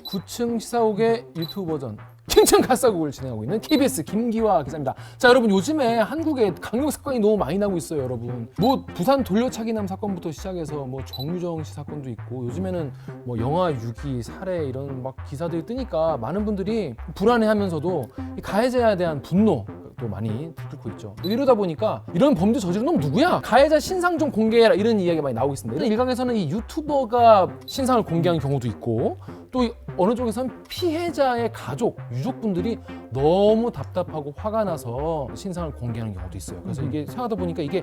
9층 시사옥의 유튜브 버전 킹층 가사국을 진행하고 있는 KBS 김기화 기자입니다. 자, 여러분 요즘에 한국에 강력 사건이 너무 많이 나고 있어요, 여러분. 뭐 부산 돌려차기남 사건부터 시작해서 뭐 정유정 씨 사건도 있고 요즘에는 뭐 영아 유기 살해 이런 막 기사들이 뜨니까 많은 분들이 불안해하면서도 이 가해자에 대한 분노 또 많이 들고 있죠. 이러다 보니까 이런 범죄 저지른 놈 누구야? 가해자 신상 좀 공개해라 이런 이야기가 많이 나오고 있습니다. 일각에서는 이 유튜버가 신상을 공개하는 경우도 있고 또 어느 쪽에서는 피해자의 가족, 유족분들이 너무 답답하고 화가 나서 신상을 공개하는 경우도 있어요. 그래서 이게 생각하다 보니까 이게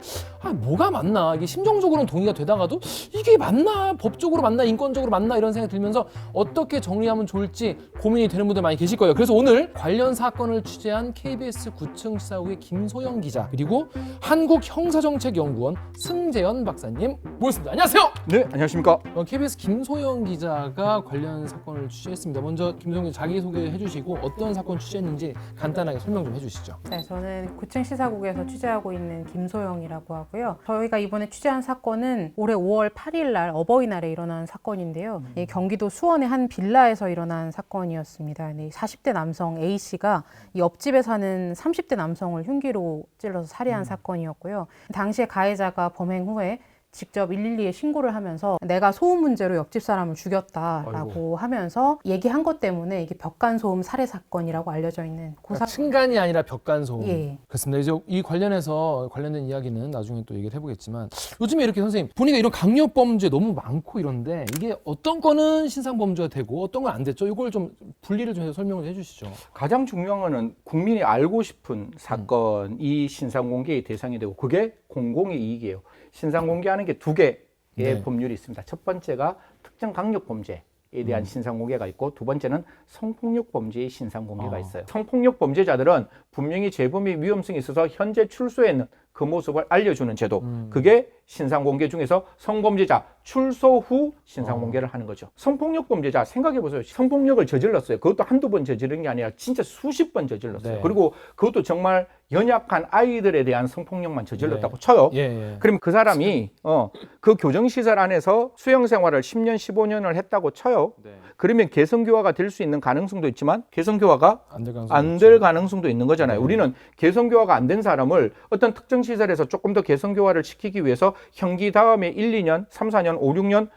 뭐가 맞나? 이게 심정적으로는 동의가 되다가도 이게 맞나? 법적으로 맞나? 인권적으로 맞나? 이런 생각이 들면서 어떻게 정리하면 좋을지 고민이 되는 분들 많이 계실 거예요. 그래서 오늘 관련 사건을 취재한 KBS 9층 시사국의 김소영 기자 그리고 한국형사정책연구원 승재현 박사님 모셨습니다. 안녕하세요. 네, 안녕하십니까. KBS 김소영 기자가 관련 사건을 취재했습니다. 먼저 김소영 기자 자기소개 해주시고 어떤 사건 취재했는지 간단하게 설명 좀 해주시죠. 네, 저는 9층 시사국에서 취재하고 있는 김소영이라고 하고요. 저희가 이번에 취재한 사건은 올해 5월 8일 날 어버이날에 일어난 사건인데요. 이 경기도 수원의 한 빌라에서 일어난 사건이었습니다. 40대 남성 A씨가 이 옆집에 사는 30대 남성을 흉기로 찔러서 살해한 사건이었고요. 당시에 가해자가 범행 후에 직접 112에 신고를 하면서 내가 소음 문제로 옆집 사람을 죽였다라고 하면서 얘기한 것 때문에 이게 벽간소음 살해 사건이라고 알려져 있는 그러니까 층간이 아니라 벽간소음. 예. 그렇습니다. 이제 이 관련된 이야기는 나중에 또 얘기를 해보겠지만 요즘에 이렇게 선생님 보니까 이런 강력 범죄 너무 많고 이런데 이게 어떤 거는 신상 범죄가 되고 어떤 건 안 됐죠? 이걸 좀 분리를 좀 해서 설명을 해주시죠. 가장 중요한 거는 국민이 알고 싶은 사건이 신상 공개의 대상이 되고 그게 공공의 이익이에요. 신상 공개하는 게 두 개의 법률이 있습니다. 첫 번째가 특정 강력 범죄에 대한 신상 공개가 있고 두 번째는 성폭력 범죄의 신상 공개가 있어요. 성폭력 범죄자들은 분명히 재범의 위험성이 있어서 현재 출소해 있는 그 모습을 알려주는 제도. 그게 신상 공개 중에서 성범죄자 출소 후 신상 공개를 하는 거죠. 성폭력 범죄자 생각해보세요. 성폭력을 저질렀어요. 그것도 한두 번 저지른 게 아니라 진짜 수십 번 저질렀어요. 네. 그리고 그것도 정말 연약한 아이들에 대한 성폭력만 저질렀다고 쳐요. 그럼 그 사람이 그 교정시설 안에서 수용생활을 10년, 15년을 했다고 쳐요. 그러면 개성교화가 될 수 있는 가능성도 있지만 개성교화가 안 될 가능성도 있는 거잖아요. 우리는 개성교화가 안 된 사람을 어떤 특정 시설에서 조금 더 개성교화를 시키기 위해서 형기 다음에 1, 2년, 3, 4년, 5, 6년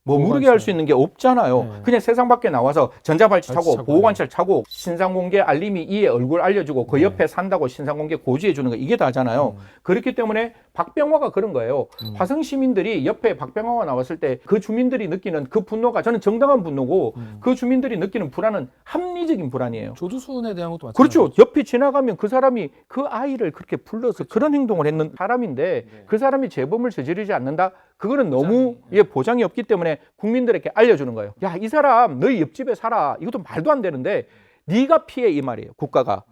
머무르게 할 수 있는 게 없잖아요. 그냥 세상 밖에 나와서 전자발찌 차고 보호관찰 차고 신상공개 알림이 이에 얼굴 알려주고 그 옆에 산다고 신상공개 고지해 주는 거 이게 다잖아요. 그렇기 때문에 박병화가 그런 거예요. 화성 시민들이 옆에 박병화가 나왔을 때 그 주민들이 느끼는 그 분노가 저는 정당한 분노고 그 주민들이 느끼는 불안은 합리적인 불안이에요. 조두순에 대한 것도 마찬가지죠. 그렇죠. 옆에 지나가면 그 사람이 그 아이를 그렇게 불러서 그런 행동을 했는 사람인데 그 사람이 재범을 저지르지 않는다? 그거는 너무 보장이 없기 때문에 국민들에게 알려주는 거예요. 야, 이 사람 너희 옆집에 살아. 이것도 말도 안 되는데 네가 피해 이 말이에요. 국가가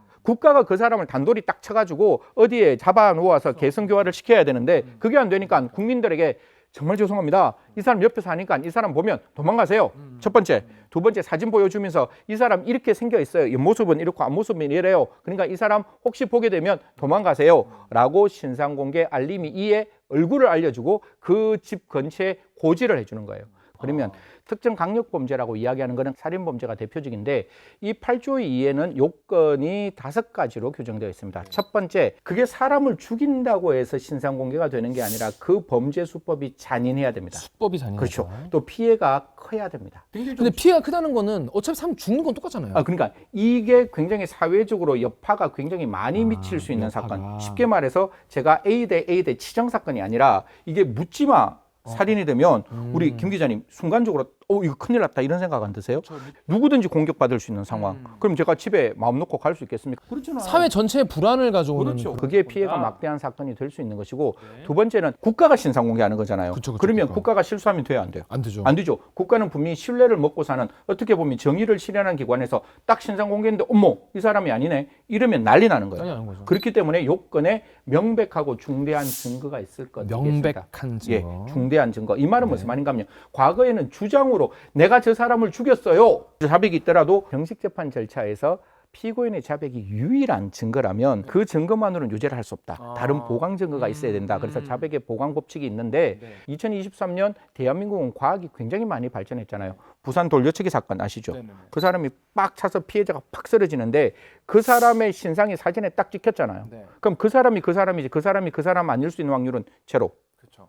그 사람을 단돌이 딱 쳐가지고 어디에 잡아놓아서 개성교화를 시켜야 되는데 그게 안 되니까 국민들에게 정말 죄송합니다. 이 사람 옆에 사니까 이 사람 보면 도망가세요. 첫 번째. 두 번째 사진 보여주면서 이 사람 이렇게 생겨 있어요. 옆모습은 이렇고 앞모습은 이래요. 그러니까 이 사람 혹시 보게 되면 도망가세요. 라고 신상공개 알림이 이에 얼굴을 알려주고 그 집 근처에 고지를 해주는 거예요. 그러면 특정 강력범죄라고 이야기하는 것은 살인범죄가 대표적인데 이 8조 2에는 요건이 5가지로 규정되어 있습니다. 첫 번째, 그게 사람을 죽인다고 해서 신상공개가 되는 게 아니라 그 범죄 수법이 잔인해야 됩니다. 수법이 잔인하다. 그렇죠. 또 피해가 커야 됩니다. 근데 피해가 크다는 거는 어차피 사람 죽는 건 똑같잖아요. 그러니까 이게 굉장히 사회적으로 여파가 굉장히 많이 미칠 수 있는 여파가. 사건. 쉽게 말해서 제가 A 대 A 대 치정 사건이 아니라 이게 묻지마 살인이 되면 우리 김 기자님 순간적으로 이거 큰일 났다 이런 생각 안 드세요? 누구든지 공격받을 수 있는 상황. 그럼 제가 집에 마음 놓고 갈 수 있겠습니까? 그렇잖아요. 사회 전체의 불안을 가져오는. 그렇죠. 그게 피해가 막대한 사건이 될 수 있는 것이고 두 번째는 국가가 신상 공개하는 거잖아요. 그러면 국가가 실수하면 돼요, 안 돼요? 안 되죠. 안 되죠. 국가는 분명히 신뢰를 먹고 사는 어떻게 보면 정의를 실현하는 기관에서 딱 신상 공개했는데 어머 이 사람이 아니네 이러면 난리 나는 거예요. 난리 나는 거죠. 그렇기 때문에 요건에 명백하고 중대한 증거가 있을 것 명백한 증거. 예, 중대한 증거. 이 말은 무슨 말인가 하면 과거에는 주장으로 내가 저 사람을 죽였어요. 자백이 있더라도 정식 재판 절차에서 피고인의 자백이 유일한 증거라면 그 증거만으로는 유죄를 할 수 없다. 아. 다른 보강 증거가 있어야 된다. 그래서 자백의 보강 법칙이 있는데 2023년 대한민국은 과학이 굉장히 많이 발전했잖아요. 부산 돌려치기 사건 아시죠? 그 사람이 빡 차서 피해자가 팍 쓰러지는데 그 사람의 신상이 사진에 딱 찍혔잖아요. 그럼 그 사람이 그 사람이지 그 사람이 그 사람 아닐 수 있는 확률은 제로.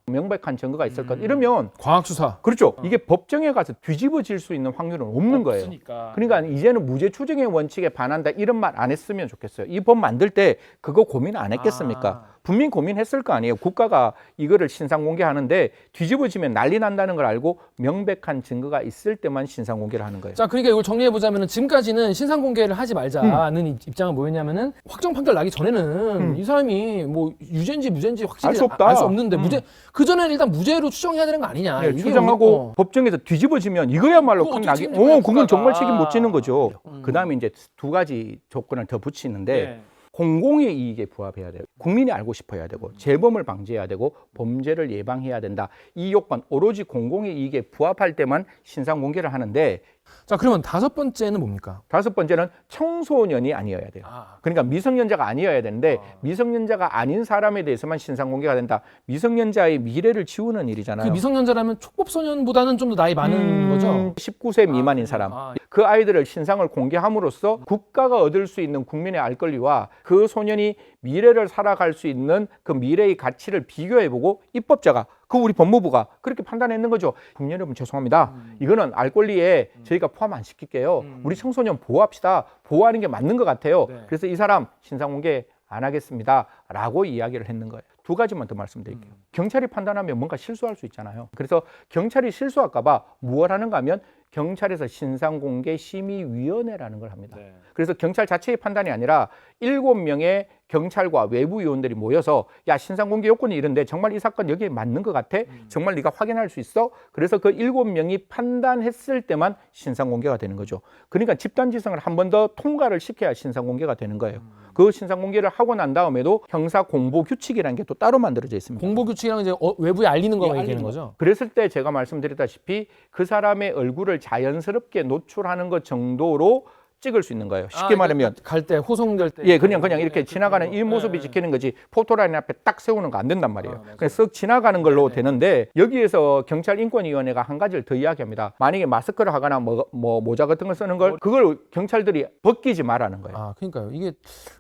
명백한 증거가 있을 것. 이러면 과학 수사. 그렇죠. 이게 법정에 가서 뒤집어질 수 있는 확률은 없는 거예요. 그러니까 이제는 무죄 추정의 원칙에 반한다 이런 말 안 했으면 좋겠어요. 이 법 만들 때 그거 고민 안 했겠습니까? 분명히 고민했을 거 아니에요. 국가가 이거를 신상 공개하는데 뒤집어지면 난리 난다는 걸 알고 명백한 증거가 있을 때만 신상 공개를 하는 거예요. 자, 그러니까 이걸 정리해 보자면은 지금까지는 신상 공개를 하지 말자는 입장은 뭐였냐면은 확정 판결 나기 전에는 이 사람이 뭐 유죄인지 무죄인지 확실히 알 수 없다. 알 수 없는데 무죄 그 전에는 일단 무죄로 추정해야 되는 거 아니냐. 네, 이게 추정하고 법정에서 뒤집어지면 이거야말로 큰 낙이. 그건 정말 책임 못 지는 거죠. 그다음에 이제 두 가지 조건을 더 붙이는데. 공공의 이익에 부합해야 돼요. 국민이 알고 싶어야 되고 재범을 방지해야 되고 범죄를 예방해야 된다. 이 요건 오로지 공공의 이익에 부합할 때만 신상 공개를 하는데 자, 그러면 다섯 번째는 뭡니까? 다섯 번째는 청소년이 아니어야 돼요. 그러니까 미성년자가 아니어야 되는데 미성년자가 아닌 사람에 대해서만 신상 공개가 된다. 미성년자의 미래를 지우는 일이잖아요. 그 미성년자라면 촉법소년보다는 좀 더 나이 많은 거죠? 19세 미만인 사람. 그 아이들을 신상을 공개함으로써 국가가 얻을 수 있는 국민의 알 권리와 그 소년이 미래를 살아갈 수 있는 그 미래의 가치를 비교해보고 입법자가 우리 법무부가 그렇게 판단했는 거죠. 국민 여러분 죄송합니다. 이거는 알 권리에 저희가 포함 안 시킬게요. 우리 청소년 보호합시다. 보호하는 게 맞는 것 같아요. 그래서 이 사람 신상 공개 안 하겠습니다. 라고 이야기를 했는 거예요. 두 가지만 더 말씀드릴게요. 경찰이 판단하면 뭔가 실수할 수 있잖아요. 그래서 경찰이 실수할까 봐 무엇 하는가 하면 경찰에서 신상공개심의위원회라는 걸 합니다. 그래서 경찰 자체의 판단이 아니라 7명의 경찰과 외부 요원들이 모여서 야 신상공개 요건이 이런데 정말 이 사건 여기에 맞는 것 같아? 정말 네가 확인할 수 있어? 그래서 그 7명이 판단했을 때만 신상공개가 되는 거죠. 그러니까 집단지성을 한 번 더 통과를 시켜야 신상공개가 되는 거예요. 그 신상공개를 하고 난 다음에도 형사공보규칙이라는 게 또 따로 만들어져 있습니다. 공보규칙이랑 이제 외부에 알리는 거만 얘기하는 거죠? 그랬을 때 제가 말씀드렸다시피 그 사람의 얼굴을 자연스럽게 노출하는 것 정도로 찍을 수 있는 거예요. 쉽게 말하면 갈 때 호송될 때 그냥 이렇게 지나가는 이 모습이 지키는 거지 포토라인 앞에 딱 세우는 거 안 된단 말이에요. 그냥 쓱 지나가는 걸로 되는데 여기에서 경찰인권위원회가 한 가지를 더 이야기합니다. 만약에 마스크를 하거나 뭐 모자 같은 걸 쓰는 걸 그걸 경찰들이 벗기지 말라는 거예요. 그러니까요. 이게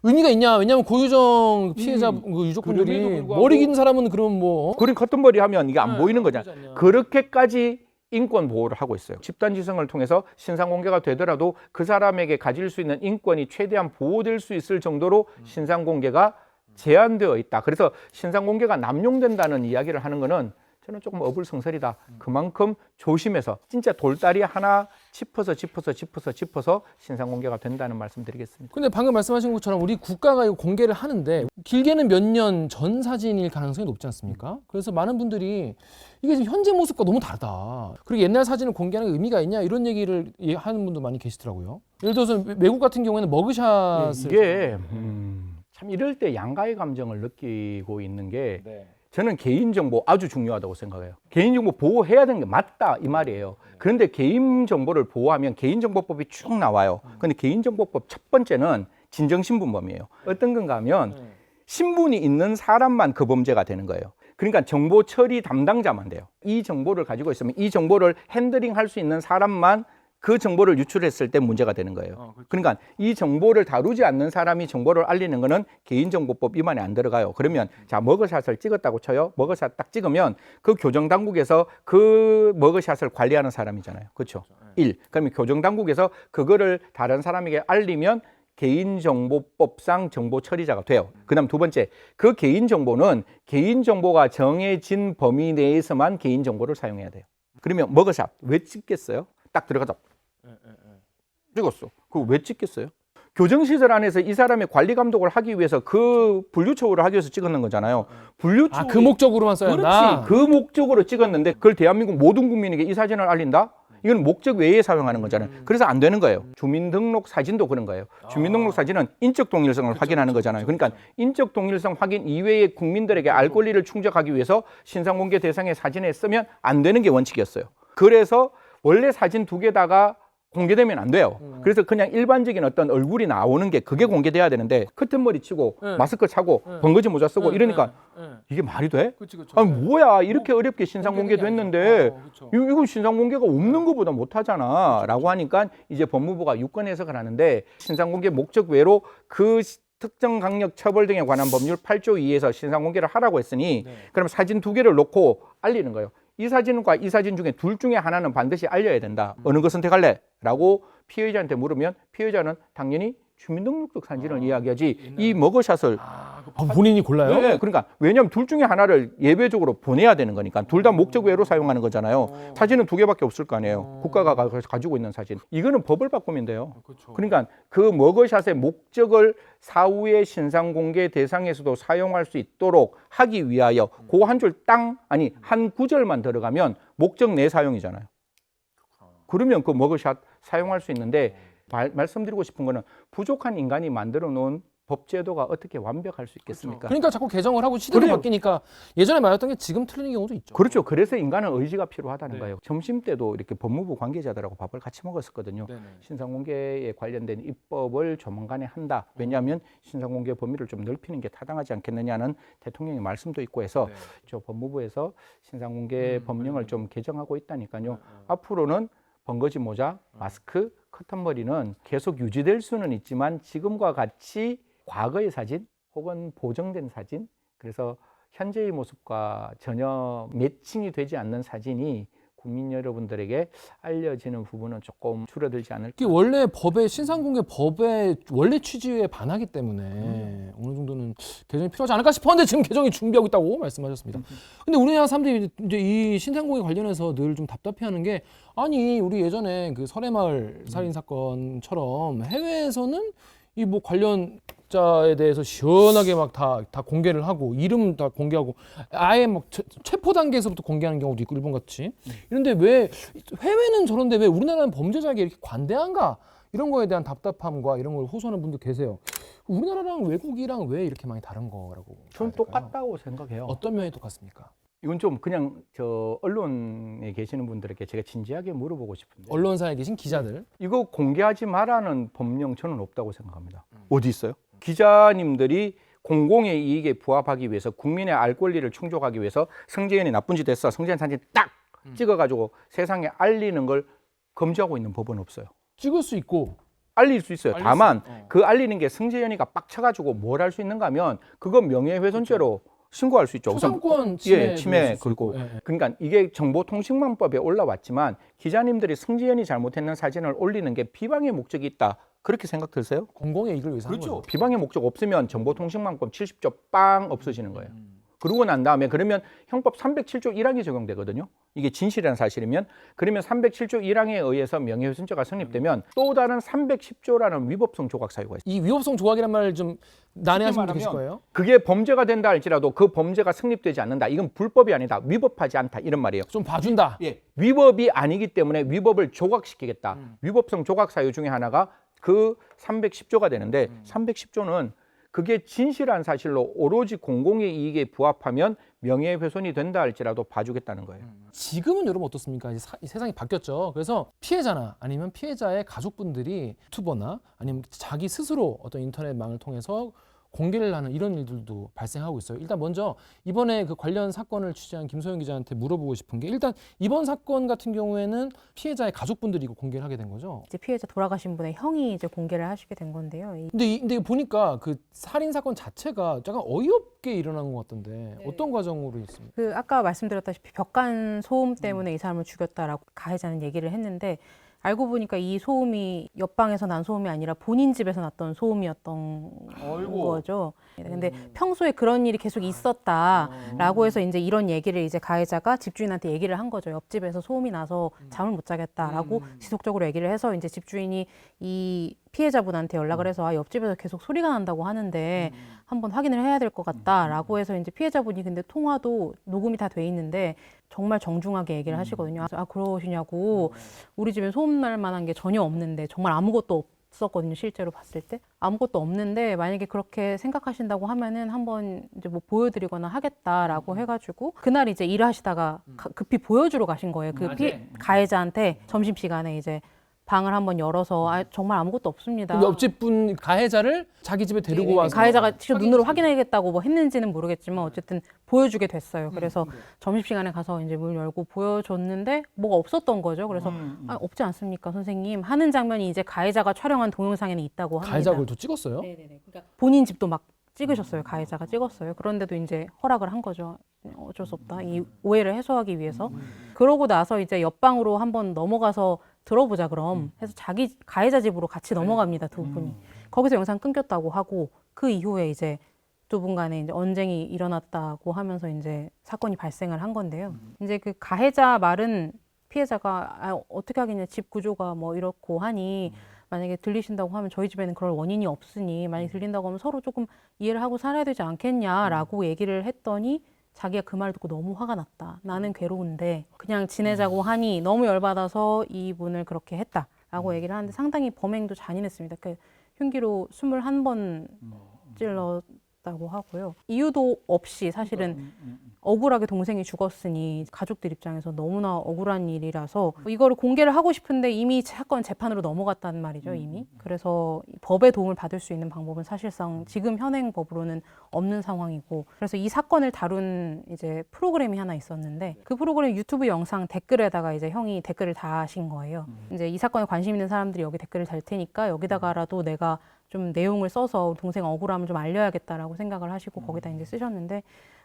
의미가 있냐? 왜냐하면 고유정 피해자 그 유족분들이 머리 긴 사람은 그럼 뭐 그린 커튼 머리 하면 이게 안 보이는 거잖아요. 그렇게까지 인권 보호를 하고 있어요. 집단지성을 통해서 신상 공개가 되더라도 그 사람에게 가질 수 있는 인권이 최대한 보호될 수 있을 정도로 신상 공개가 제한되어 있다. 그래서 신상 공개가 남용된다는 이야기를 하는 거는 저는 조금 어불성설이다. 그만큼 조심해서 진짜 돌다리 하나 짚어서 신상 공개가 된다는 말씀드리겠습니다. 근데 방금 말씀하신 것처럼 우리 국가가 이거 공개를 하는데 길게는 몇 년 전 사진일 가능성이 높지 않습니까? 그래서 많은 분들이 이게 지금 현재 모습과 너무 다르다. 그리고 옛날 사진을 공개하는 의미가 있냐 이런 얘기를 하는 분도 많이 계시더라고요. 예를 들어서 외국 같은 경우에는 머그샷을 이게 참 이럴 때 양가의 감정을 느끼고 있는 게 저는 개인정보 아주 중요하다고 생각해요. 개인정보 보호해야 되는 게 맞다 이 말이에요. 그런데 개인정보를 보호하면 개인정보법이 쭉 나와요. 그런데 개인정보법 첫 번째는 진정신분범이에요. 어떤 건가 하면 신분이 있는 사람만 그 범죄가 되는 거예요. 그러니까 정보 처리 담당자만 돼요. 이 정보를 가지고 있으면 이 정보를 핸들링할 수 있는 사람만 그 정보를 유출했을 때 문제가 되는 거예요. 그러니까 이 정보를 다루지 않는 사람이 정보를 알리는 거는 개인정보법 위반에 안 들어가요. 그러면 자 머그샷을 찍었다고 쳐요. 머그샷 딱 찍으면 그 교정당국에서 그 머그샷을 관리하는 사람이잖아요. 그렇죠? 1. 그러면 교정당국에서 그거를 다른 사람에게 알리면 개인정보법상 정보 처리자가 돼요. 그다음 두 번째, 그 개인정보는 개인정보가 정해진 범위 내에서만 개인정보를 사용해야 돼요. 그러면 머그샷 왜 찍겠어요? 딱 들어가자. 찍었어. 그거 왜 찍겠어요? 교정시설 안에서 이 사람의 관리 감독을 하기 위해서 그 분류초를 하기 위해서 찍었는 거잖아요. 분류초 그 목적으로만 써야 한다. 그렇지. 그 목적으로 찍었는데 그걸 대한민국 모든 국민에게 이 사진을 알린다? 이건 목적 외에 사용하는 거잖아요. 그래서 안 되는 거예요. 주민등록 사진도 그런 거예요. 주민등록 사진은 인적 동일성을 확인하는 거잖아요. 그러니까 인적 동일성 확인 이외의 국민들에게 알 권리를 충족하기 위해서 신상 공개 대상의 사진에 쓰면 안 되는 게 원칙이었어요. 그래서 원래 사진 두 개다가 공개되면 안 돼요. 그래서 그냥 일반적인 어떤 얼굴이 나오는 게 그게 공개돼야 되는데 커튼 머리 치고 마스크 차고 번거지 모자 쓰고 이러니까 이게 말이 돼? 그치. 아니 뭐야 이렇게 어렵게 신상 공개도 했는데 그쵸. 이건 신상 공개가 없는 것보다 못하잖아 라고 하니까 이제 법무부가 유권 해석을 하는데 신상 공개 목적 외로 그 특정 강력 처벌 등에 관한 법률 8조 2에서 신상 공개를 하라고 했으니 그럼 사진 2개를 놓고 알리는 거예요. 이 사진과 이 사진 중에 둘 중에 하나는 반드시 알려야 된다. 어느 거 선택할래? 라고 피해자한테 물으면 피해자는 당연히 주민등록증 사진을 이야기하지 이 머그샷을 본인이 골라요? 네, 그러니까 왜냐하면 둘 중에 하나를 예외적으로 보내야 되는 거니까 둘 다 목적 외로 사용하는 거잖아요. 사진은 2개밖에 없을 거 아니에요. 국가가 가지고 있는 사진. 이거는 법을 바꾸면 돼요. 그러니까 그 머그샷의 목적을 사후에 신상 공개 대상에서도 사용할 수 있도록 하기 위하여 그 한 줄 한 구절만 들어가면 목적 내 사용이잖아요. 그러면 그 머그샷 사용할 수 있는데 말씀드리고 싶은 거는 부족한 인간이 만들어 놓은 법제도가 어떻게 완벽할 수 있겠습니까? 그러니까 자꾸 개정을 하고 시대가 그래요. 바뀌니까 예전에 말했던 게 지금 틀리는 경우도 있죠. 그렇죠. 그래서 인간은 의지가 필요하다는 거예요. 점심 때도 이렇게 법무부 관계자들하고 밥을 같이 먹었었거든요. 신상공개에 관련된 입법을 조만간에 한다. 왜냐하면 신상공개 범위를 좀 넓히는 게 타당하지 않겠느냐는 대통령의 말씀도 있고 해서 저 법무부에서 신상공개 법령을 좀 개정하고 있다니까요. 앞으로는 번거지 모자, 마스크, 커튼머리는 계속 유지될 수는 있지만 지금과 같이 과거의 사진 혹은 보정된 사진, 그래서 현재의 모습과 전혀 매칭이 되지 않는 사진이 국민 여러분들에게 알려지는 부분은 조금 줄어들지 않을까. 이게 원래 법의 신상공개 법의 원래 취지에 반하기 때문에 어느 정도는 개정이 필요하지 않을까 싶었는데 지금 개정이 준비하고 있다고 말씀하셨습니다. 근데 우리나라 사람들이 이제 이 신상공개 관련해서 늘 좀 답답해하는 게 아니 우리 예전에 그 설해마을 살인 사건처럼 해외에서는 이 뭐 관련자에 대해서 시원하게 막 다 공개를 하고 이름 다 공개하고 아예 막 체포 단계에서부터 공개하는 경우도 있고 일본 같이 이런데 왜 해외는 저런데 왜 우리나라는 범죄자에게 이렇게 관대한가 이런 거에 대한 답답함과 이런 걸 호소하는 분도 계세요. 우리나라랑 외국이랑 왜 이렇게 많이 다른 거라고? 저는 똑같다고 생각해요. 어떤 면이 똑같습니까? 이건 좀 그냥 저 언론에 계시는 분들에게 제가 진지하게 물어보고 싶은데 언론사에 계신 기자들 이거 공개하지 말라는 법령 저는 없다고 생각합니다. 어디 있어요? 기자님들이 공공의 이익에 부합하기 위해서 국민의 알 권리를 충족하기 위해서 성재현이 나쁜 짓 했어. 성재현 사진 딱 찍어가지고 세상에 알리는 걸 금지하고 있는 법은 없어요. 찍을 수 있고 알릴 수 있어요. 알릴 다만 수- 그 알리는 게 성재현이가 빡쳐가지고 뭘 할 수 있는가 하면 그건 명예훼손죄로 신고할 수 있죠. 우선 초상권 침해 침해 그리고 그러니까 이게 정보통신망법에 올라왔지만 기자님들이 성지연이 잘못했는 사진을 올리는 게 비방의 목적이 있다. 그렇게 생각 드세요? 공공의 이익을 위해서 하는 거죠. 비방의 목적 없으면 정보통신망법 70조 빵 없어지는 거예요. 그러고 난 다음에 그러면 형법 307조 1항이 적용되거든요. 이게 진실이라는 사실이면 그러면 307조 1항에 의해서 명예훼손죄가 성립되면 또 다른 310조라는 위법성 조각 사유가 있어요. 이 위법성 조각이란 말을 좀 난해하시는 분들 계실 거예요. 그게 범죄가 된다 할지라도 그 범죄가 성립되지 않는다. 이건 불법이 아니다. 위법하지 않다. 이런 말이에요. 좀 봐준다. 위법이 아니기 때문에 위법을 조각시키겠다. 위법성 조각 사유 중에 하나가 그 310조가 되는데 310조는 그게 진실한 사실로 오로지 공공의 이익에 부합하면 명예훼손이 된다 할지라도 봐주겠다는 거예요. 지금은 여러분 어떻습니까? 이제 세상이 바뀌었죠. 그래서 피해자나 아니면 피해자의 가족분들이 유튜버나 아니면 자기 스스로 어떤 인터넷망을 통해서 공개를 하는 이런 일들도 발생하고 있어요. 일단 먼저 이번에 그 관련 사건을 취재한 김소영 기자한테 물어보고 싶은 게 일단 이번 사건 같은 경우에는 피해자의 가족분들이 이거 공개를 하게 된 거죠. 이제 피해자 돌아가신 분의 형이 이제 공개를 하시게 된 건데요. 근데 보니까 그 살인 사건 자체가 약간 어이없게 일어난 것 같던데 어떤 과정으로 있습니까? 그 아까 말씀드렸다시피 벽간 소음 때문에 이 사람을 죽였다라고 가해자는 얘기를 했는데 알고 보니까 이 소음이 옆방에서 난 소음이 아니라 본인 집에서 났던 소음이었던 거죠. 근데 평소에 그런 일이 계속 있었다라고 해서 이제 이런 얘기를 이제 가해자가 집주인한테 얘기를 한 거죠. 옆집에서 소음이 나서 잠을 못 자겠다라고 지속적으로 얘기를 해서 이제 집주인이 이 피해자분한테 연락을 해서 아, 옆집에서 계속 소리가 난다고 하는데 한번 확인을 해야 될 것 같다라고 해서 이제 피해자분이 근데 통화도 녹음이 다 돼 있는데 정말 정중하게 얘기를 하시거든요. 아, 그러시냐고. 우리 집에 소음 날 만한 게 전혀 없는데 정말 아무것도 없었거든요. 실제로 봤을 때 아무것도 없는데 만약에 그렇게 생각하신다고 하면은 한번 이제 뭐 보여드리거나 하겠다라고 해가지고 그날 이제 일을 하시다가 급히 보여주러 가신 거예요. 그 가해자한테 점심 시간에 이제 방을 한번 열어서 정말 아무것도 없습니다. 그럼 옆집 분 가해자를 자기 집에 데리고 와서 가해자가 직접 눈으로 확인하겠다고 뭐 했는지는 모르겠지만 어쨌든 보여주게 됐어요. 그래서 점심시간에 가서 이제 문 열고 보여줬는데 뭐가 없었던 거죠. 그래서 없지 않습니까, 선생님? 하는 장면이 이제 가해자가 촬영한 동영상에는 있다고 합니다. 가해자 그걸 또 찍었어요? 네네네. 그러니까 본인 집도 막 찍으셨어요. 가해자가 찍었어요. 그런데도 이제 허락을 한 거죠. 어쩔 수 없다. 이 오해를 해소하기 위해서. 그러고 나서 이제 옆방으로 한번 넘어가서 들어보자 그럼 해서 자기 가해자 집으로 같이 넘어갑니다. 두 분이. 거기서 영상 끊겼다고 하고 그 이후에 이제 두 분 간에 이제 언쟁이 일어났다고 하면서 이제 사건이 발생을 한 건데요. 이제 그 가해자 말은 피해자가 어떻게 하겠냐, 집 구조가 뭐 이렇고 하니 만약에 들리신다고 하면 저희 집에는 그럴 원인이 없으니 만약에 들린다고 하면 서로 조금 이해를 하고 살아야 되지 않겠냐라고 얘기를 했더니 자기가 그 말을 듣고 너무 화가 났다. 나는 괴로운데 그냥 지내자고 하니 너무 열받아서 이분을 그렇게 했다라고 얘기를 하는데 상당히 범행도 잔인했습니다. 그 흉기로 21번 찔렀다고 하고요. 이유도 없이 사실은 억울하게 동생이 죽었으니 가족들 입장에서 너무나 억울한 일이라서 이거를 공개를 하고 싶은데 이미 사건 재판으로 넘어갔단 말이죠, 이미. 그래서 법의 도움을 받을 수 있는 방법은 사실상 지금 현행 법으로는 없는 상황이고, 그래서 이 사건을 다룬 이제 프로그램이 하나 있었는데 그 프로그램 유튜브 영상 댓글에다가 이제 형이 댓글을 다신 거예요. 이제 이 사건에 관심 있는 사람들이 여기 댓글을 달 테니까 여기다가라도 내가 좀 내용을 써서 동생 억울함을 좀 알려야겠다라고 생각을 하시고 거기다 이제 쓰셨는데,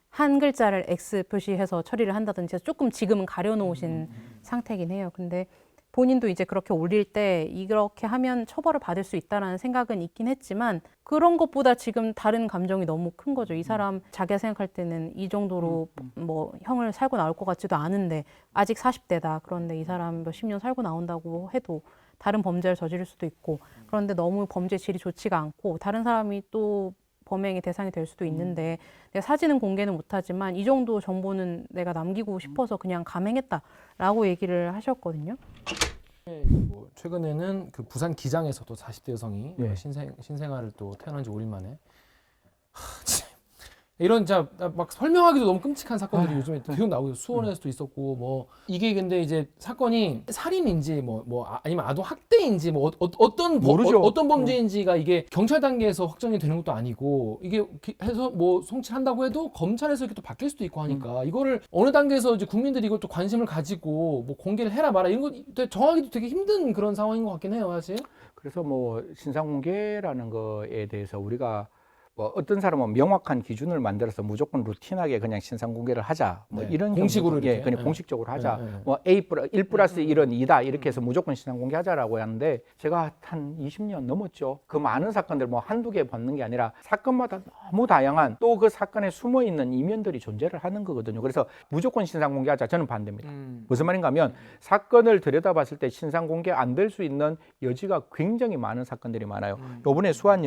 한 글자를 X 표시해서 처리를 한다든지 해서 조금 지금은 가려놓으신 상태긴 해요. 근데 본인도 이제 그렇게 올릴 때 이렇게 하면 처벌을 받을 수 있다라는 생각은 있긴 했지만 그런 것보다 지금 다른 감정이 너무 큰 거죠. 이 사람 자기가 생각할 때는 이 정도로 뭐 형을 살고 나올 것 같지도 않은데 아직 40대다. 그런데 이 사람 몇십 년 살고 나온다고 해도 다른 범죄를 저지를 수도 있고, 그런데 너무 범죄 질이 좋지가 않고 다른 사람이 또 범행의 대상이 될 수도 있는데 내가 사진은 공개는 못하지만 이 정도 정보는 내가 남기고 싶어서 그냥 감행했다라고 얘기를 하셨거든요. 뭐 최근에는 그 부산 기장에서도 40대 여성이 예. 신생아를 또 태어난 지 5일 만에 이런 막 설명하기도 너무 끔찍한 사건들이 요즘에 계속 나오고 있어요. 수원에서도 있었고 뭐 이게 근데 이제 사건이 살인인지 아니면 아동 학대인지 뭐 어떤 모르죠. 어떤 범죄인지가 이게 경찰 단계에서 확정이 되는 것도 아니고 이게 해서 뭐 송치한다고 해도 검찰에서 이렇게 또 바뀔 수도 있고 하니까 이거를 어느 단계에서 이제 국민들이 이것도 관심을 가지고 뭐 공개를 해라 마라 이런 거 정하기도 되게 힘든 그런 상황인 것 같긴 해요, 사실. 그래서 뭐 신상 공개라는 거에 대해서 우리가 뭐 어떤 사람은 명확한 기준을 만들어서 무조건 루틴하게 그냥 신상 공개를 하자. 뭐 네. 이런 공식으로 정도, 이렇게. 그냥 네. 공식적으로 하자. 네. 뭐 1 플러스 1은 2다 이렇게 해서 무조건 신상 공개하자라고 하는데 제가 한 20년 넘었죠. 그 많은 사건들 뭐 한두 개 받는 게 아니라 사건마다 너무 다양한 또 그 사건에 숨어 있는 이면들이 존재를 하는 거거든요. 그래서 무조건 신상 공개하자. 저는 반대입니다. 무슨 말인가 하면 사건을 들여다봤을 때 신상 공개 안 될 수 있는 여지가 굉장히 많은 사건들이 많아요. 요번에 수원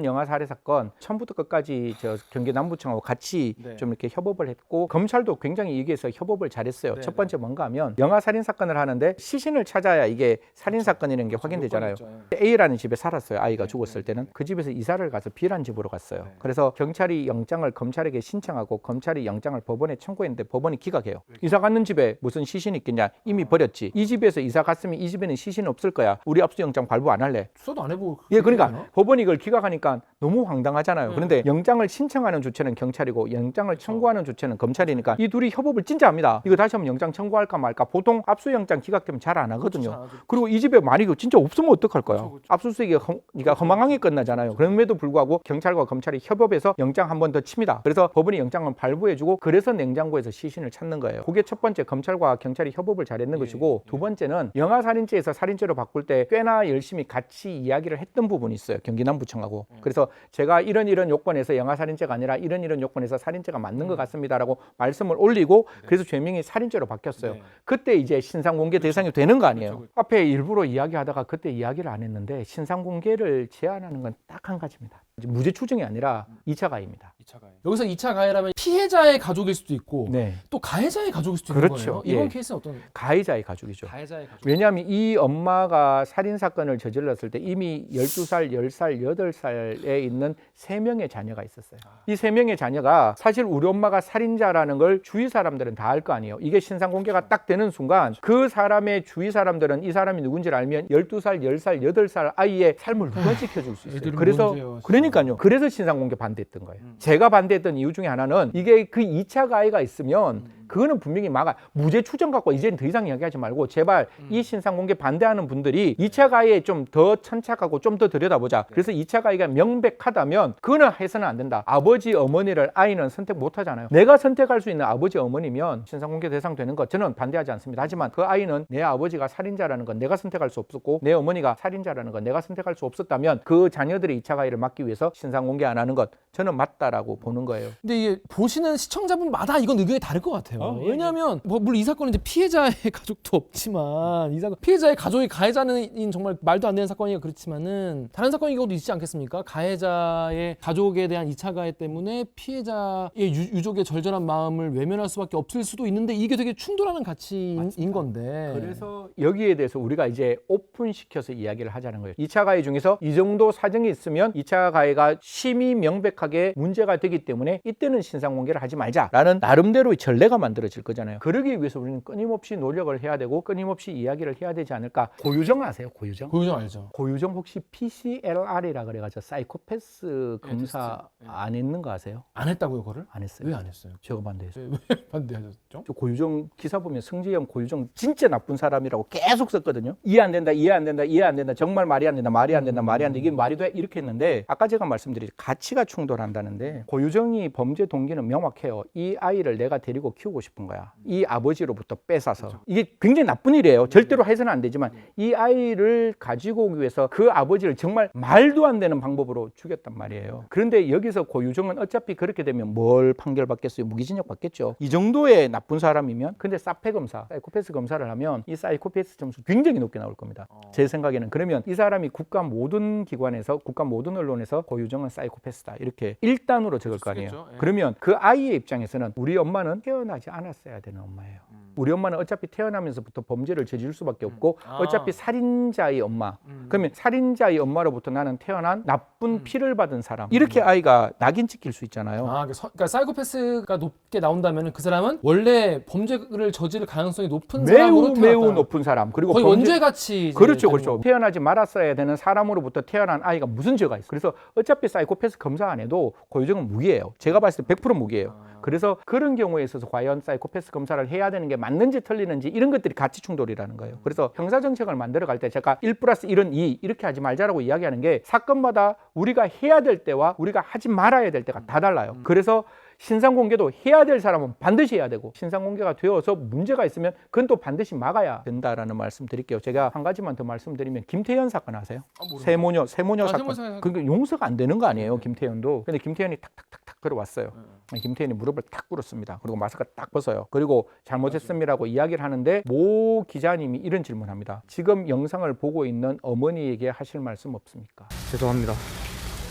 영아 살해 사건 처음부터 끝까지 저 경기 남부청하고 같이 좀 이렇게 협업을 했고 검찰도 굉장히 여기에서 협업을 잘했어요. 첫 번째 뭔가 하면 영아 살인 사건을 하는데 시신을 찾아야 이게 살인 사건이라는 게 확인되잖아요. A라는 집에 살았어요. 아이가 죽었을 때는 그 집에서 이사를 가서 B라는 집으로 갔어요. 그래서 경찰이 영장을 검찰에게 신청하고 검찰이 영장을 법원에 청구했는데 법원이 기각해요. 이사 갔는 집에 무슨 시신이 있겠냐? 이미 버렸지. 이 집에서 이사 갔으면 이 집에는 시신 없을 거야. 우리 압수영장 발부 안 할래. 수사도 안 해보고. 예, 그러니까 법원이 이걸 기각하니까 너무 황당하잖아요. 그런데 영장을 신청하는 주체는 경찰이고 영장을 청구하는 주체는 검찰이니까 이 둘이 협업을 진짜 합니다. 이거 다시 한번 영장 청구할까 말까. 보통 압수영장 기각되면 잘 안 하거든요. 그리고 이 집에 만약에 진짜 없으면 어떡할 거야. 압수수색이 그러니까 허망하게 끝나잖아요. 그럼에도 불구하고 경찰과 검찰이 협업해서 영장 한 번 더 칩니다. 그래서 법원이 영장을 발부해주고 그래서 냉장고에서 시신을 찾는 거예요. 그게 첫 번째 검찰과 경찰이 협업을 잘했는 것이고 두 번째는 영아살인죄에서 살인죄로 바꿀 때 꽤나 열심히 같이 이야기를 했던 부분이 있어요. 경기 남부청하고. 그래서 제가 이런 요건에서 영아살인죄가 아니라 이런 요건에서 살인죄가 맞는 것 같습니다라고 말씀을 올리고 그래서 죄명이 살인죄로 바뀌었어요. 그때 이제 신상공개 대상이 되는 거 아니에요. 앞에 일부러 이야기하다가 그때 이야기를 안 했는데 신상공개를 제한하는 건 딱 한 가지입니다. 무죄 추정이 아니라 2차 가해입니다. 2차 가해. 여기서 2차 가해라면 피해자의 가족일 수도 있고 네. 또 가해자의 가족일 수도 있는 그렇죠. 거예요. 이번 예. 케이스는 어떤 가해자의 가족이죠. 가해자의 가족. 왜냐하면 이 엄마가 살인사건을 저질렀을 때 이미 12살, 10살, 8살에 있는 3명의 자녀가 있었어요. 이 3명의 자녀가 사실 우리 엄마가 살인자라는 걸 주위 사람들은 다 알 거 아니에요. 이게 신상 공개가 딱 되는 순간 그 사람의 주위 사람들은 이 사람이 누군지를 알면 12살, 10살, 8살 아이의 삶을 누가 지켜줄 수 있어요. 애들은 그래서 뭔데요, 진짜. 그러니까요. 그래서 신상 공개 반대했던 거예요. 제가 반대했던 이유 중에 하나는 이게 그 2차 가해가 있으면 그거는 분명히 막아. 무죄 추정 갖고 이제는 더 이상 이야기하지 말고 제발 이 신상 공개 반대하는 분들이 2차 가해에 좀 더 천착하고 좀 더 들여다보자. 그래서 2차 가해가 명백하다면 그거는 해서는 안 된다. 아버지, 어머니를 아이는 선택 못 하잖아요. 내가 선택할 수 있는 아버지, 어머니면 신상 공개 대상 되는 것 저는 반대하지 않습니다. 하지만 그 아이는 내 아버지가 살인자라는 건 내가 선택할 수 없었고 내 어머니가 살인자라는 건 내가 선택할 수 없었다면 그 자녀들의 2차 가해를 막기 위해서 신상 공개 안 하는 것 저는 맞다라고 보는 거예요. 근데 이게 보시는 시청자분마다 이건 의견이 다를 것 같아요. 왜냐하면 뭐 물론 이 사건은 이제 피해자의 가족도 없지만 이 사건 피해자의 가족이 가해자는 정말 말도 안 되는 사건이고 그렇지만은 다른 사건인 경우도 있지 않겠습니까? 가해자의 가족에 대한 2차 가해 때문에 피해자의 유족의 절절한 마음을 외면할 수밖에 없을 수도 있는데 이게 되게 충돌하는 가치인 건데. 그래서 여기에 대해서 우리가 이제 오픈시켜서 이야기를 하자는 거예요. 2차 가해 중에서 이 정도 사정이 있으면 2차 가해가 심히 명백하게 문제가 되기 때문에 이때는 신상 공개를 하지 말자라는 나름대로의 전례가 만들어질 거잖아요. 그러기 위해서 우리는 끊임없이 노력을 해야 되고 끊임없이 이야기를 해야 되지 않을까. 고유정 아세요? 고유정? 고유정 알죠. 고유정 혹시 PCLR이라 그래가지고 사이코패스 검사 안 했는 거 아세요? 안 했다고요, 그거를? 안 했어요. 왜 안 했어요? 제가 반대했어요. 왜 반대하셨죠? 저 고유정 기사 보면 승재형 고유정 진짜 나쁜 사람이라고 계속 썼거든요. 이해 안 된다, 이해 안 된다, 이해 안 된다, 정말 말이 안 된다, 말이 안 된다, 말이 안 된다, 이게 말이 돼 이렇게 했는데 아까 제가 말씀드린 가치가 충돌한다는데 고유정이 범죄 동기는 명확해요. 이 아이를 내가 데리고 키우고 싶은 거야. 이 아버지로부터 뺏어서 이게 굉장히 나쁜 일이에요. 절대로 해서는 안 되지만 이 아이를 가지고 오기 위해서 그 아버지를 정말 말도 안 되는 방법으로 죽였단 말이에요. 그런데 여기서 고유정은 어차피 그렇게 되면 뭘 판결받겠어요? 무기징역 받겠죠. 이 정도의 나쁜 사람이면 근데 사페 검사, 사이코패스 검사를 하면 이 사이코패스 점수 굉장히 높게 나올 겁니다. 제 생각에는 그러면 이 사람이 국가 모든 기관에서 국가 모든 언론에서 고유정은 사이코패스다 이렇게 1단으로 적을 거 아니에요. 쓰겠죠. 예. 그러면 그 아이의 입장에서는 우리 엄마는 태어나지 않았어야 되는 엄마예요. 우리 엄마는 어차피 태어나면서부터 범죄를 저지를 수밖에 없고 어차피 살인자의 엄마. 그러면 살인자의 엄마로부터 나는 태어난 나쁜 피를 받은 사람. 이렇게 아이가 낙인 찍힐 수 있잖아요. 그러니까 사이코패스가 높게 나온다면 그 사람은 원래 범죄를 저지를 가능성이 높은 매우 사람으로 태어났다. 매우 높은 사람. 그리고 거의 원죄같이 이제 그렇죠, 되는 그렇죠. 거고. 태어나지 말았어야 되는 사람으로부터 태어난 아이가 무슨 죄가 있어? 그래서 어차피 사이코패스 검사 안 해도 고유정은 무기예요. 제가 봤을 때 100% 무기예요. 그래서 그런 경우에 있어서 과연 사이코패스 검사를 해야 되는 게 맞는지 틀리는지 이런 것들이 가치 충돌이라는 거예요. 그래서 형사정책을 만들어 갈 때 제가 1+1은 2 이렇게 하지 말자라고 이야기하는 게 사건마다 우리가 해야 될 때와 우리가 하지 말아야 될 때가 다 달라요. 그래서 신상공개도 해야 될 사람은 반드시 해야 되고 신상공개가 되어서 문제가 있으면 그건 또 반드시 막아야 된다라는 말씀 드릴게요. 제가 한 가지만 더 말씀드리면 김태현 사건 아세요? 세모녀 사건. 세모녀 그러니까 용서가 안 되는 거 아니에요, 김태현도. 근데 김태현이 탁탁탁탁 걸어왔어요. 김태현이 무릎을 탁 꿇었습니다. 그리고 마스크 딱 벗어요. 그리고 잘못했음이라고 이야기를 하는데 모 기자님이 이런 질문합니다. 지금 영상을 보고 있는 어머니에게 하실 말씀 없습니까? 죄송합니다.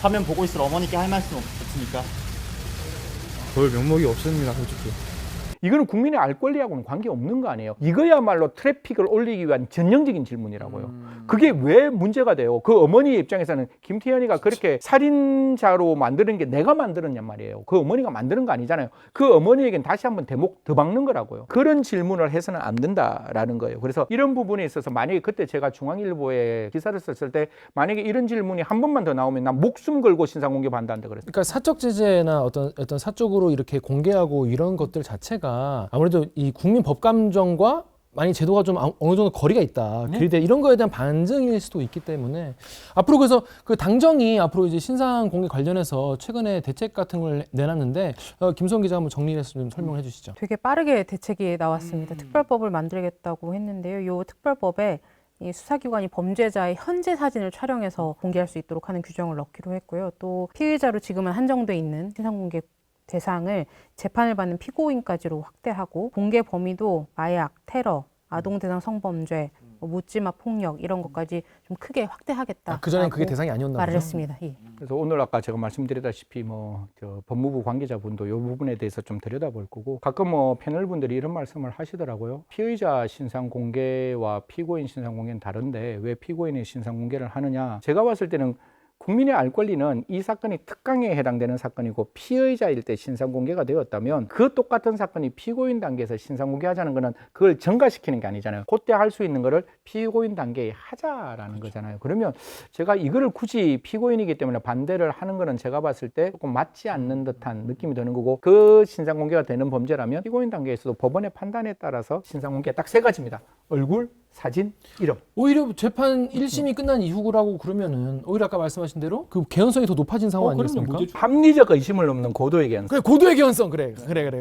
화면 보고 있을 어머니께 할 말씀 없습니까? 볼 면목이 없습니다, 솔직히. 이거는 국민의 알 권리하고는 관계없는 거 아니에요. 이거야말로 트래픽을 올리기 위한 전형적인 질문이라고요. 그게 왜 문제가 돼요? 그 어머니의 입장에서는 김태현이가 그렇게 살인자로 만드는 게 내가 만들었냔 말이에요. 그 어머니가 만드는 거 아니잖아요. 그 어머니에겐 다시 한번 대목 더 박는 거라고요. 그런 질문을 해서는 안 된다라는 거예요. 그래서 이런 부분에 있어서 만약에 그때 제가 중앙일보에 기사를 썼을 때 만약에 이런 질문이 한 번만 더 나오면 난 목숨 걸고 신상공개 반대한다 그랬어요. 그러니까 사적 제재나 어떤 사적으로 이렇게 공개하고 이런 것들 자체가 아무래도 이 국민 법감정과 많이 제도가 좀 어느 정도 거리가 있다. 그런데 이런 거에 대한 반증일 수도 있기 때문에 앞으로 그래서 그 당정이 앞으로 이제 신상 공개 관련해서 최근에 대책 같은 걸 내놨는데 김소영 기자 한번 정리해서 좀 설명해 주시죠. 되게 빠르게 대책이 나왔습니다. 특별법을 만들겠다고 했는데요. 이 특별법에 이 수사기관이 범죄자의 현재 사진을 촬영해서 공개할 수 있도록 하는 규정을 넣기로 했고요. 또 피의자로 지금은 한정돼 있는 신상공개 대상을 재판을 받는 피고인까지로 확대하고 공개 범위도 마약, 테러, 아동 대상 성범죄, 뭐 묻지마 폭력 이런 것까지 좀 크게 확대하겠다. 그 전엔 그게 대상이 아니었나 말을 보죠? 했습니다. 예. 그래서 오늘 아까 제가 말씀드렸다시피 저 법무부 관계자분도 이 부분에 대해서 좀 들여다볼 거고, 가끔 패널 분들이 이런 말씀을 하시더라고요. 피의자 신상 공개와 피고인 신상 공개는 다른데 왜 피고인의 신상 공개를 하느냐. 제가 봤을 때는 국민의 알 권리는 이 사건이 특강에 해당되는 사건이고 피의자일 때 신상 공개가 되었다면 그 똑같은 사건이 피고인 단계에서 신상 공개하자는 거는 그걸 전가시키는 게 아니잖아요. 그때 할 수 있는 거를 피고인 단계에 하자라는 거잖아요. 그러면 제가 이거를 굳이 피고인이기 때문에 반대를 하는 거는 제가 봤을 때 조금 맞지 않는 듯한 느낌이 드는 거고, 그 신상 공개가 되는 범죄라면 피고인 단계에서도 법원의 판단에 따라서 신상 공개 딱 세 가지입니다. 얼굴, 사진, 이름. 오히려 재판 1심이 끝난 이후라고 그러면은 오히려 아까 말씀하신 대로 그 개연성이 더 높아진 상황 아니겠습니까? 합리적 의심을 넘는 고도의 개연성. 그래, 고도의 개연성. 그래.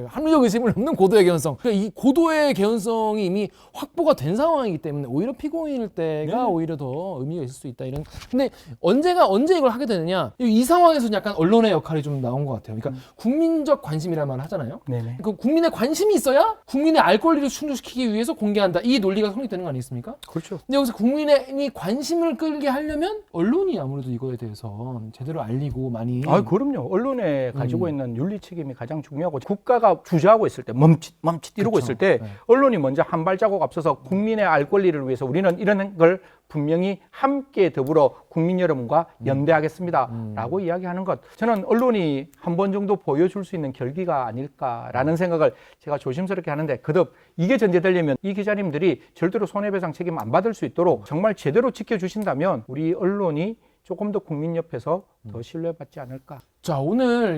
합리적 의심을 넘는 고도의 개연성. 그러니까 이 고도의 개연성이 이미 확보가 된 상황이기 때문에 오히려 피고인일 때가 오히려 더 의미가 있을 수 있다. 이런. 근데 언제 이걸 하게 되느냐? 이 상황에서는 약간 언론의 역할이 좀 나온 것 같아요. 그러니까 국민적 관심이라는 말을 하잖아요. 네네. 그 국민의 관심이 있어야 국민의 알 권리를 충족시키기 위해서 공개한다. 이 논리가 성립되는 거 아니겠습니까? 그렇죠. 근데 여기서 국민의 관심을 끌게 하려면 언론이 아무래도 이거에 대해서 제대로 알리고 많이. 그럼요. 언론에 가지고 있는 윤리 책임이 가장 중요하고, 국가가 주저하고 있을 때, 멈칫 이러고 그렇죠. 있을 때 네. 언론이 먼저 한 발자국 앞서서 국민의 알 권리를 위해서 우리는 이런 걸 분명히 함께 더불어 국민 여러분과 연대하겠습니다 라고 이야기하는 것, 저는 언론이 한 번 정도 보여줄 수 있는 결기가 아닐까라는 생각을 제가 조심스럽게 하는데, 거듭 이게 전제되려면 이 기자님들이 절대로 손해배상 책임 안 받을 수 있도록 정말 제대로 지켜주신다면 우리 언론이 조금 더 국민 옆에서 더 신뢰받지 않을까. 자, 오늘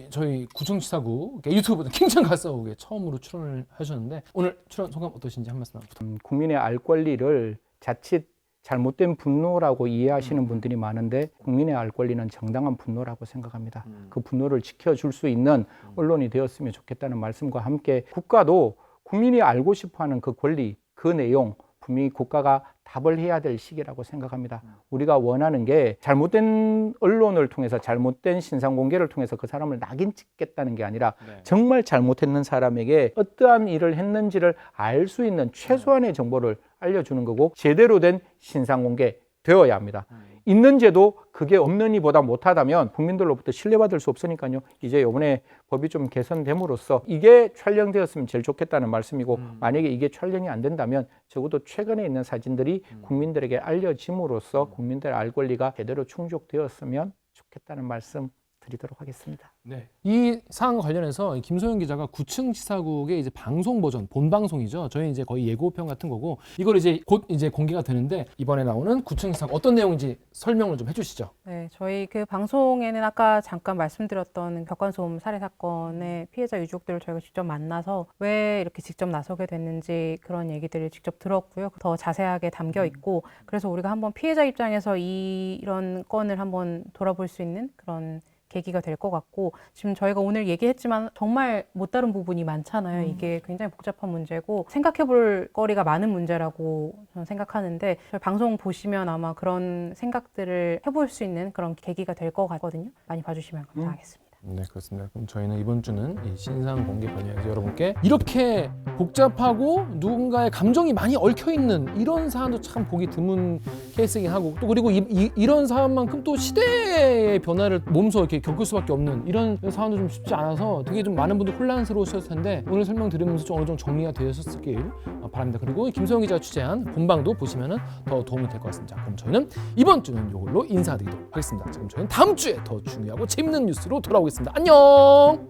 저희 구청지사구 유튜브 킹천 가싸우게 처음으로 출연을 하셨는데 오늘 출연 소감 어떠신지 한 말씀 부탁드립니다. 국민의 알 권리를 자칫 잘못된 분노라고 이해하시는 분들이 많은데, 국민의 알 권리는 정당한 분노라고 생각합니다. 그 분노를 지켜줄 수 있는 언론이 되었으면 좋겠다는 말씀과 함께, 국가도 국민이 알고 싶어하는 그 권리, 그 내용 분명히 국가가 답을 해야 될 시기라고 생각합니다. 우리가 원하는 게 잘못된 언론을 통해서, 잘못된 신상 공개를 통해서 그 사람을 낙인 찍겠다는 게 아니라 정말 잘못했는 사람에게 어떠한 일을 했는지를 알 수 있는 최소한의 정보를 알려주는 거고, 제대로 된 신상 공개 되어야 합니다. 있는 죄도 그게 없는 이보다 못하다면 국민들로부터 신뢰받을 수 없으니까요. 이제 이번에 법이 좀 개선됨으로써 이게 촬영되었으면 제일 좋겠다는 말씀이고, 만약에 이게 촬영이 안 된다면 적어도 최근에 있는 사진들이 국민들에게 알려짐으로써 국민들의 알 권리가 제대로 충족되었으면 좋겠다는 말씀 드리도록 하겠습니다. 네. 이 사안과 관련해서 김소영 기자가 구층 지사국의 이제 방송 버전, 본 방송이죠. 저희 이제 거의 예고편 같은 거고, 이걸 이제 곧 이제 공개가 되는데, 이번에 나오는 구층 지사국 어떤 내용인지 설명을 좀 해주시죠. 네, 저희 그 방송에는 아까 잠깐 말씀드렸던 격관소음 살해 사건의 피해자 유족들을 저희가 직접 만나서 왜 이렇게 직접 나서게 됐는지 그런 얘기들을 직접 들었고요. 더 자세하게 담겨 있고, 그래서 우리가 한번 피해자 입장에서 이런 건을 한번 돌아볼 수 있는 그런 계기가 될 것 같고, 지금 저희가 오늘 얘기했지만 정말 못 다룬 부분이 많잖아요. 이게 굉장히 복잡한 문제고 생각해 볼 거리가 많은 문제라고 저는 생각하는데, 저희 방송 보시면 아마 그런 생각들을 해볼 수 있는 그런 계기가 될 것 같거든요. 많이 봐주시면 감사하겠습니다. 네, 그렇습니다. 그럼 저희는 이번 주는 이 신상 공개 관련해서 여러분께 이렇게 복잡하고 누군가의 감정이 많이 얽혀있는 이런 사안도 참 보기 드문 케이스이긴 하고, 또 그리고 이런 사안만큼 또 시대의 변화를 몸소 이렇게 겪을 수밖에 없는 이런 사안도 좀 쉽지 않아서 되게 좀 많은 분들 혼란스러우셨을 텐데, 오늘 설명 들으면서 좀 어느 정도 정리가 되셨길 바랍니다. 그리고 김소영 기자가 취재한 본방도 보시면 더 도움이 될 것 같습니다. 그럼 저희는 이번 주는 이걸로 인사드리도록 하겠습니다. 그럼 저희는 다음 주에 더 중요하고 재밌는 뉴스로 돌아오겠습니다. 안녕.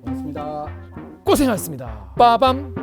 고맙습니다. 고생하셨습니다. 빠밤.